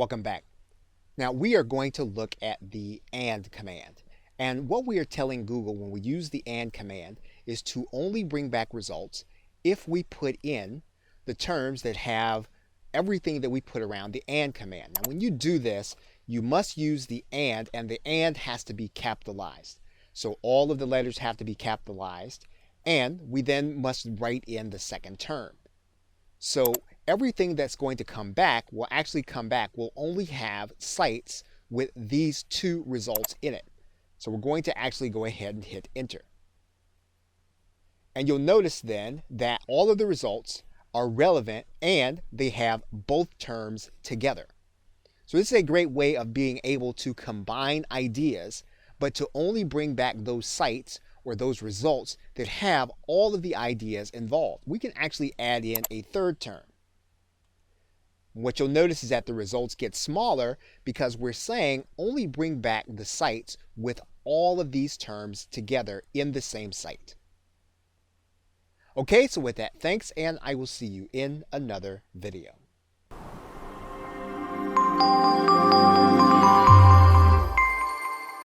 Welcome back. Now we are going to look at the AND command. And what we are telling Google when we use the AND command is to only bring back results if we put in the terms that have everything that we put around the AND command. Now when you do this, you must use the AND has to be capitalized. So all of the letters have to be capitalized, and we then must write in the second term. So everything that's going to come back will only have sites with these two results in it. So we're going to actually go ahead and hit enter. And you'll notice then that all of the results are relevant and they have both terms together. So this is a great way of being able to combine ideas, but to only bring back those sites or those results that have all of the ideas involved. We can actually add in a third term. What you'll notice is that the results get smaller because we're saying only bring back the sites with all of these terms together in the same site. Okay, so with that, thanks, and I will see you in another video.